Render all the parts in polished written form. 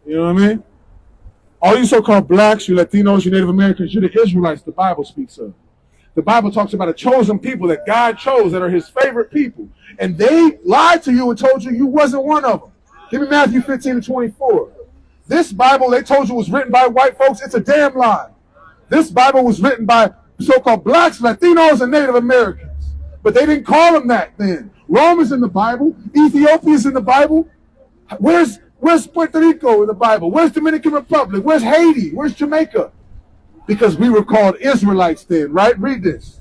You know what I mean? All you so-called blacks, you Latinos, you Native Americans, you're the Israelites the Bible speaks of. The Bible talks about a chosen people that God chose that are his favorite people. And they lied to you and told you you wasn't one of them. Give me Matthew 15:24. This Bible they told you was written by white folks. It's a damn lie. This Bible was written by so-called blacks, Latinos, and Native Americans. But they didn't call them that then. Rome is in the Bible. Ethiopia is in the Bible. Where's Puerto Rico in the Bible? Where's Dominican Republic? Where's Haiti? Where's Jamaica? Because we were called Israelites then, right? Read this.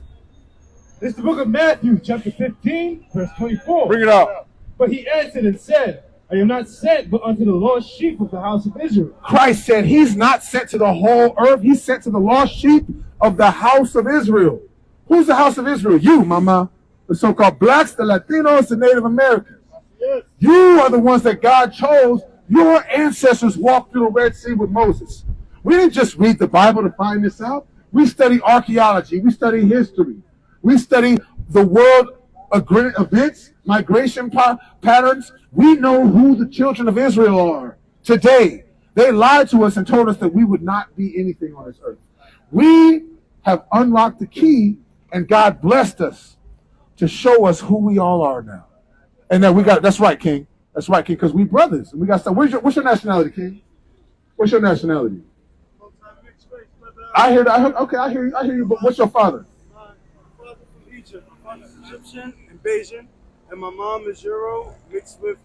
It's the book of Matthew, chapter 15, verse 24. Bring it out. But he answered and said, I am not sent but unto the lost sheep of the house of Israel. Christ said he's not sent to the whole earth. He's sent to the lost sheep of the house of Israel. Who's the house of Israel? You, mama. The so-called blacks, the Latinos, the Native Americans. Yes. You are the ones that God chose. Your ancestors walked through the Red Sea with Moses. We didn't just read the Bible to find this out. We study archaeology. We study history. We study the world events, migration patterns. We know who the children of Israel are today. They lied to us and told us that we would not be anything on this earth. We have unlocked the key, and God blessed us to show us who we all are now. And that we got, that's right, King. That's right, King, because we brothers. And we got stuff. What's your nationality, King? What's your nationality? I hear that. Okay, I hear you. But what's your father? My father's from Egypt. My father's Egyptian and Bayesian, and my mom is Euro mixed with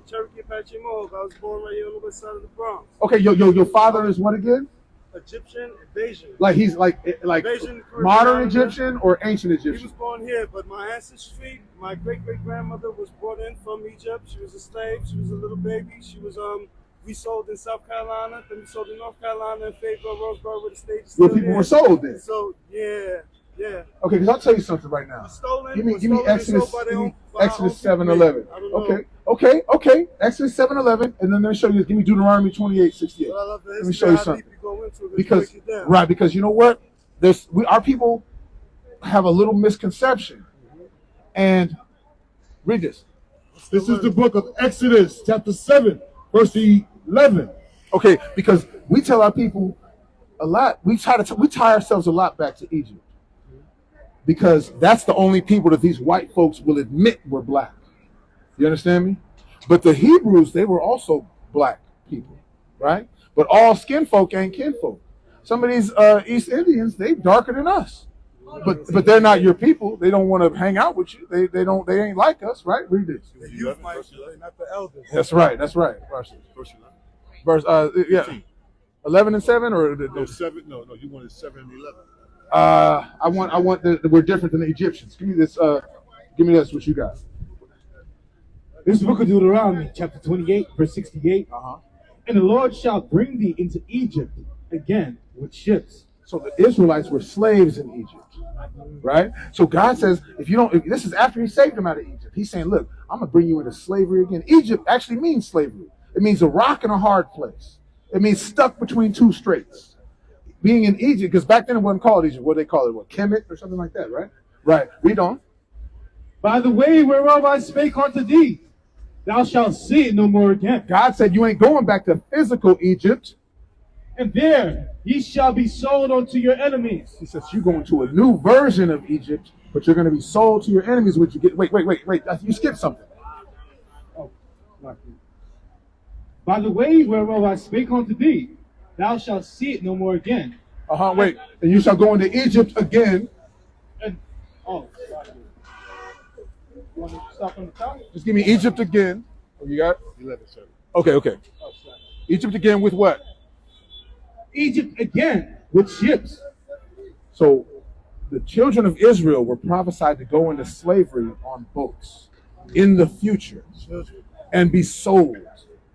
Cherokee Apache Mohawk. I was born right here on the west side of the Bronx. Okay, your father is what again? Egyptian and Bayesian. Like he's like Bayesian, modern Egyptian or ancient Egyptian? He was born here, but my ancestry, my great-great-grandmother was brought in from Egypt. She was a slave. She was a little baby. She was we sold in South Carolina, then we sold in North Carolina, and Fayetteville, Roseboro, where the stage is still Where people here. were sold then. So yeah. Okay, because I'll tell you something right now. Give me Exodus 7:11. Okay. Exodus 7:11, and then let me show you. Give me Deuteronomy 28:68. Let me show you something. Because you know what? Our people have a little misconception. And read this. This is the book of Exodus, chapter 7, verse 11. Okay, because we tell our people a lot. We tie ourselves a lot back to Egypt. Because that's the only people that these white folks will admit were black. You understand me? But the Hebrews, they were also black people, right? But all skin folk ain't kinfolk. Some of these East Indians, they darker than us. But they're not your people. They don't want to hang out with you. They ain't like us, right? Read this. The youth might not the elders. That's right. Verse 11 and 7 or No, 7. No, you wanted 7 and 11. I want we're different than the Egyptians. Give me this. Give me this. What you got? This is the book of Deuteronomy, chapter 28, verse 68. And the Lord shall bring thee into Egypt again with ships. So the Israelites were slaves in Egypt, right? So God says, if this is after he saved them out of Egypt. He's saying, look, I'm going to bring you into slavery again. Egypt actually means slavery. It means a rock and a hard place. It means stuck between two straits. Being in Egypt, because back then it wasn't called Egypt. What they call it? Kemet or something like that, right? Right. Read on. By the way whereof I spake unto thee, thou shalt see it no more again. God said you ain't going back to physical Egypt. And there ye shall be sold unto your enemies. He says you're going to a new version of Egypt, but you're going to be sold to your enemies. Which you get? Wait. You skipped something. Oh, by the way whereof I spake unto thee, thou shalt see it no more again. Wait. And you shall go into Egypt again. And sorry. You want to stop on the top? Just give me Egypt again. Oh, you got 11, 7. Okay. Oh, sorry. Egypt again with what? Egypt again with ships. So the children of Israel were prophesied to go into slavery on boats in the future and be sold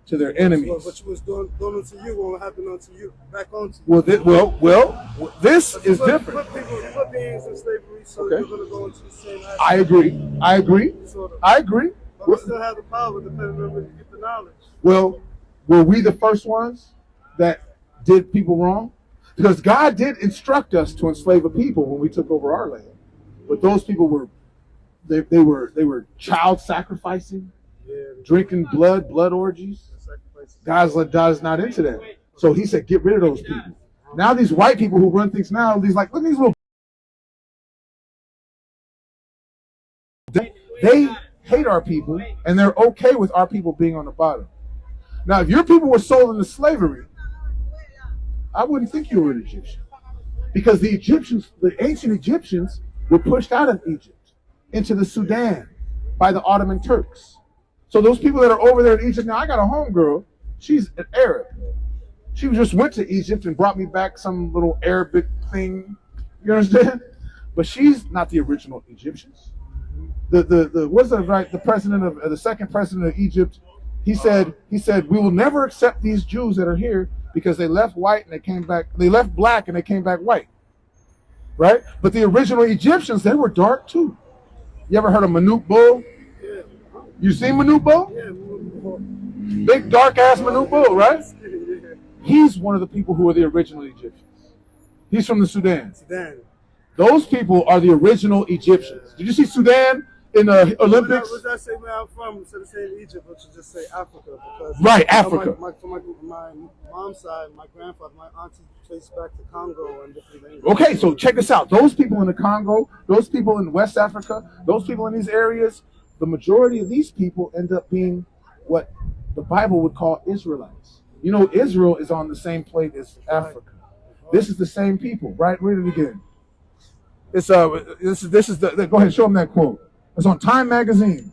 to their enemies. What was done unto you won't happen unto you, back onto you. Well, this is different. Put beings in slavery, so Okay. you're going to go into the same action. I agree. Sort of. I agree. But we still have the power depending on where you get the knowledge. Well, were we the first ones that did people wrong? Because God did instruct us to enslave a people when we took over our land. But those people were they were child sacrificing, drinking blood orgies. God's not into that. So he said, get rid of those people. Now these white people who run things now, these like, look at these little. They hate our people, and they're okay with our people being on the bottom. Now, if your people were sold into slavery, I wouldn't think you were an Egyptian. Because the Egyptians, the ancient Egyptians, were pushed out of Egypt into the Sudan by the Ottoman Turks. So those people that are over there in Egypt, now I got a homegirl, she's an Arab. She just went to Egypt and brought me back some little Arabic thing, you understand? But she's not the original Egyptians. The president of the second president of Egypt, he said we will never accept these Jews that are here because they left white and they came back, they left black and they came back white. Right? But the original Egyptians, they were dark too. You ever heard of Manute Bull? Yeah. You seen Manute Bull? Yeah. Big dark ass Manute Bull, right? He's one of the people who are the original Egyptians. He's from the Sudan. Sudan. Those people are the original Egyptians. Did you see Sudan in the Olympics? What I say where I'm from? Instead of saying Egypt, I should just say Africa. Because Right, Africa. My mom's side, my grandfather, my auntie traced back to Congo and different things. Okay, so check this out. Those people in the Congo, those people in West Africa, those people in these areas, the majority of these people end up being what the Bible would call Israelites. You know, Israel is on the same plate as Africa. This is the same people, right? Read it again. It's this is the go ahead, show them that quote. It's on Time Magazine,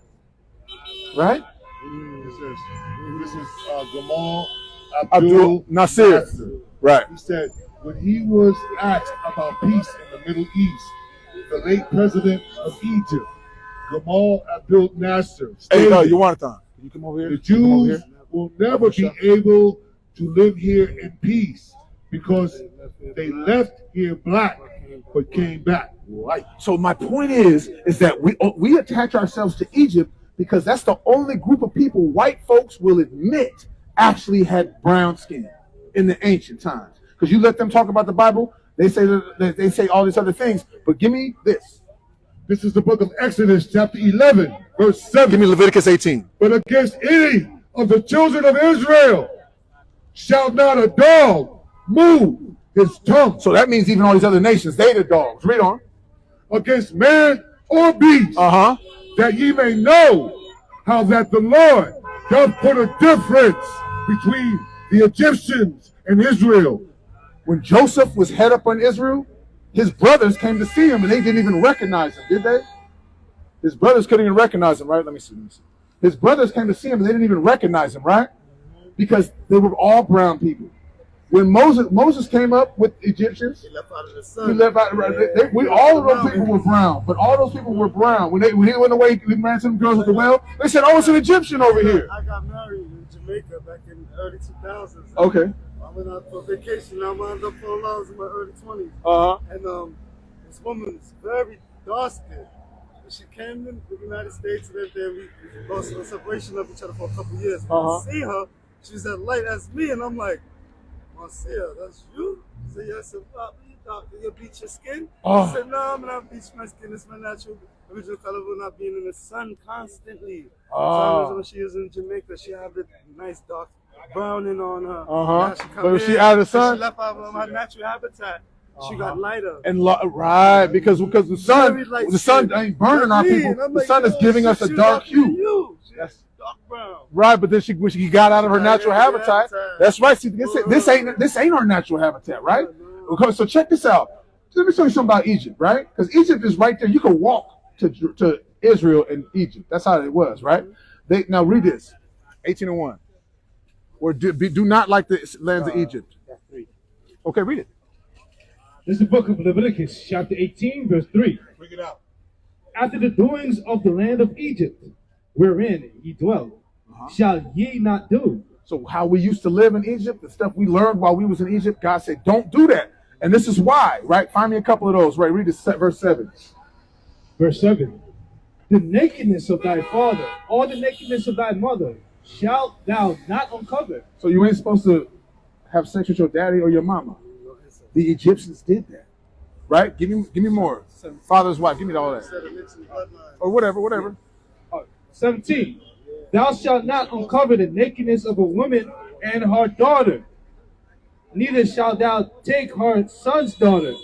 right? This is Gamal Abdul Nasser. Right. He said, when he was asked about peace in the Middle East, the late president of Egypt, Gamal Abdul Nasser, Hey, stated, you want it on? Can you come over here? the Jews will never be able to live here in peace because they left here black but came back white. So my point is that we attach ourselves to Egypt because that's the only group of people white folks will admit actually had brown skin in the ancient times. Because you let them talk about the Bible, they say all these other things. But give me this. This is the book of Exodus, chapter 11, verse 7. Give me Leviticus 18. But against any of the children of Israel shall not a dog move his tongue. So that means even all these other nations, they the dogs. Read on. Against man or beast, that ye may know how that the Lord doth put a difference between the Egyptians and Israel. When Joseph was head up on Israel, his brothers came to see him and they didn't even recognize him, did they? His brothers couldn't even recognize him, right? Let me see. His brothers came to see him and they didn't even recognize him, right? Because they were all brown people. When Moses came up with Egyptians, He left out of the sun. he left out. All of those people were brown, but all those people were brown. When he went away, he ran to them girls at the well. They said, "Oh, it's an Egyptian over here." I got married in Jamaica back in the early 2000s. Okay. I went out for vacation. I wound up falling out in my early 20s. And this woman is very dark skinned. She came in the United States, lived there. We lost a separation of each other for a couple of years. When I see her, she's as light as me, and I'm like, Marcia, that's you? She said, yes, you bleach your skin? I said, no, I'm not bleach my skin. It's my natural original color of not being in the sun constantly. So when she was in Jamaica, she had the nice dark browning on her. But was she out of the sun? She left out of her natural habitat. She got lighter. And right, because the sun ain't burning our people. The sun is giving us a dark hue. That's dark brown. Right, but then when she got out of her natural habitat, that's right. See, this ain't our natural habitat, right? Okay, so check this out. Let me show you something about Egypt, right? Because Egypt is right there. You can walk to Israel and Egypt. That's how it was, right? Now read this, 18:1. Or do not like the lands of Egypt. Okay, read it. This is the book of Leviticus, chapter 18, verse 3. Bring it out. After the doings of the land of Egypt, wherein ye dwell, shall ye not do. So how we used to live in Egypt, the stuff we learned while we was in Egypt, God said, don't do that. And this is why, right? Find me a couple of those, right? Read this, verse 7. Verse 7. The nakedness of thy father, or the nakedness of thy mother, shalt thou not uncover. So you ain't supposed to have sex with your daddy or your mama. The Egyptians did that, right? Give me more. Father's wife, give me all that. Or whatever. 17. Thou shalt not uncover the nakedness of a woman and her daughter. Neither shalt thou take her son's daughter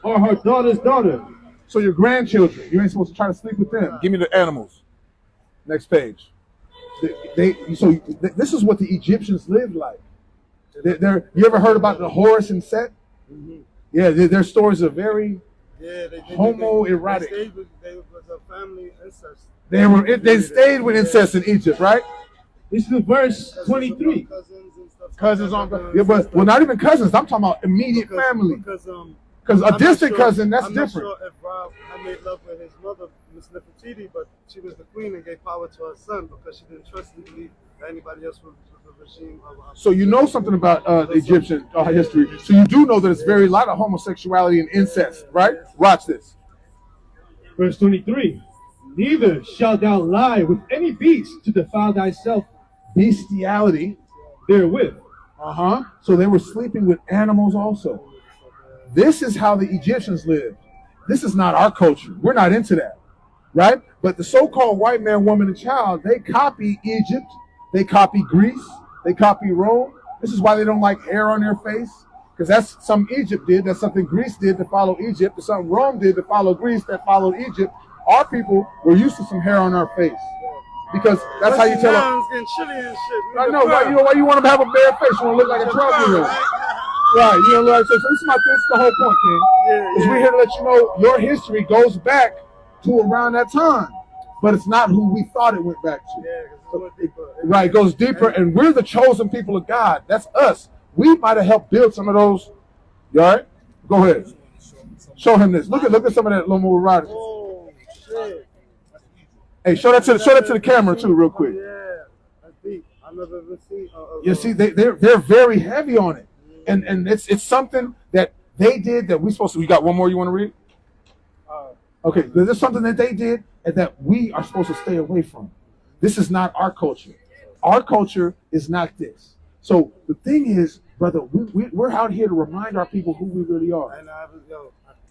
or her daughter's daughter. So your grandchildren, you ain't supposed to try to sleep with them. Give me the animals. Next page. This is what the Egyptians lived like. You ever heard about the Horus and Set? Mm-hmm. Yeah, their stories are very They homoerotic. They was a family incest. They stayed with incest in Egypt, right? This is verse 23. Cousins and stuff. Cousins on, yeah, but well, not even cousins. I'm talking about immediate family. Because a distant cousin, that's different. I'm not sure if Rob had made love with his mother, Miss Nefertiti, but she was the queen and gave power to her son because she didn't trust and believe that anybody else was the regime of. So you know something about Egyptian history. So you do know that it's very lot of homosexuality and incest, right? Watch this. Verse 23. Neither shalt thou lie with any beast to defile thyself Bestiality therewith. So they were sleeping with animals also. This is how the Egyptians lived. This is not our culture. We're not into that, right? But the so-called white man, woman, and child, they copy Egypt. They copy Greece. They copy Rome. This is why they don't like hair on their face, because that's something Egypt did. That's something Greece did to follow Egypt. That's something Rome did to follow Greece that followed Egypt. Our people were used to some hair on our face, because that's how you tell them. Getting chilly and shit. I know, right? You know why you want them to have a bare face? You want to look like a Trump hero. Right, you know, like, so this is the whole point, King. Is we're here to let you know your history goes back to around that time, but it's not who we thought it went back to. Yeah, because it's deeper. Right, it goes deeper, and we're the chosen people of God. That's us. We might have helped build some of those. You all right? Go ahead. Show him this. Look at some of that little more riders. Oh shit! Hey, show that to the camera too, real quick. Yeah, that's deep. I've never even seen. You see, they're very heavy on it. And it's something that they did that we supposed to. You got one more you want to read? Okay, there's something that they did and that we are supposed to stay away from. This is not our culture. Our culture is not this. So the thing is, brother, we're out here to remind our people who we really are. And I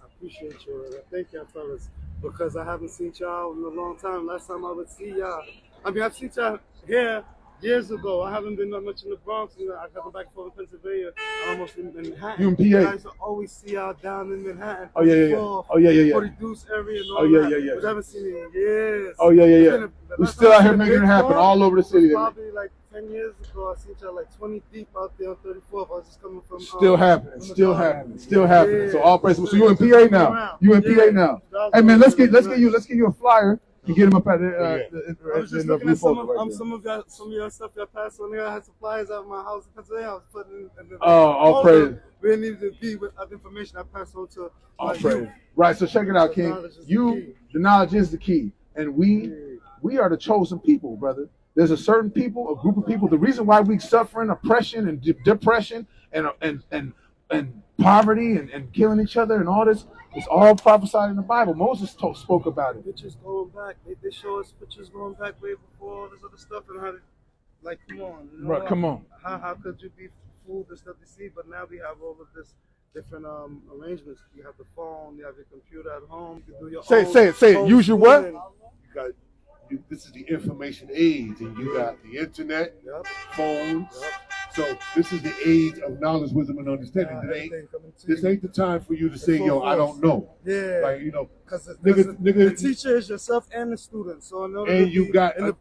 appreciate you. Thank y'all, fellas, because I haven't seen y'all in a long time. Last time I would see y'all, I've seen y'all here years ago. I haven't been that much in the Bronx. I got back and forth in Pennsylvania. I'm almost in Manhattan. You in PA? I used to always see y'all down in Manhattan. Oh yeah. Oh yeah. For the Deuce area and all that. But I haven't seen it in years. Oh yeah. We're still out here making it happen all over the city. Probably like 10 years ago, I seen y'all like 20 deep out there on 34th. I was just coming from. Still happening. Yeah. So all praise. So you in PA now? You in PA now? Hey man, let's get you a flyer. You get them up at I was just looking at some of your stuff y'all passed on there. I had supplies out of my house in Pennsylvania. I was putting in all praise. We needed to be with other information I passed on to all praise. Right, so check it out, King. The knowledge is the key. And we are the chosen people, brother. There's a certain people, a group of people. The reason why we suffering oppression and depression and poverty and killing each other and all this, it's all prophesied in the Bible. Moses spoke about it. Pictures going back. They show us pictures going back way before all this other stuff and how to, like, come on. You know, right, come on. How could you be fooled and stuff to see? But now we have all of this different arrangements. You have the phone. You have your computer at home. You can do your say it. Use your what? This is the information age, and you got the internet, phones. So this is the age of knowledge, wisdom, and understanding. This ain't the time for you to say, "Yo, I don't know." Yeah, like because the teacher is yourself and the student. So in order you got a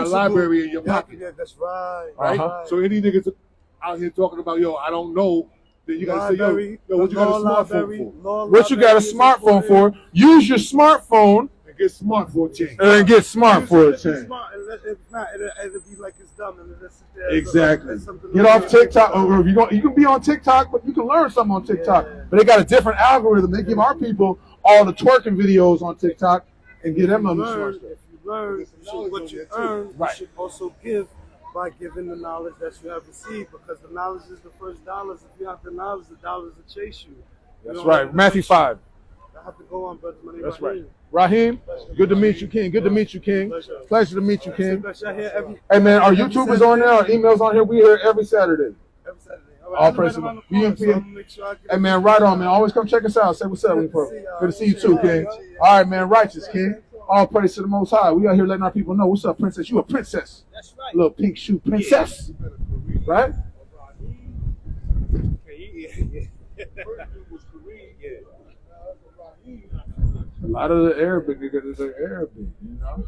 library in your pocket. Yeah, that's right. Right. So any niggas out here talking about, "Yo, I don't know," then you gotta say, "Yo, what you got a smartphone for?" What you got a smartphone for? Use your smartphone. Get smart for a change. And get smart for a change. If not, it'll be like it's dumb and it'll sit there. Exactly. Get off TikTok. Or you can be on TikTok, but you can learn something on TikTok. Yeah. But they got a different algorithm. They give our people all the twerking videos on TikTok and get them on the short stuff. If you learn what you earn, you should also give by giving the knowledge that you have received, because the knowledge is the first dollars. If you have the dollars will chase you. That's right. Matthew 5. I have to go on, brother. My name That's right. Raheem, good to meet you, King. Good to meet you, King. Pleasure to meet you, King. Hey, man, our YouTube is on there. Our email's on here. We here every Saturday. All praise to God. Hey, man, right on, man. Always come check us out. Say what's up. Good to see you, too, King. All right, man. Righteous, King. All praise to the Most High. We out here letting our people know. What's up, princess? You a princess. That's right. Little pink shoe princess. Right? A lot of the Arabic, they're Arabic, you know.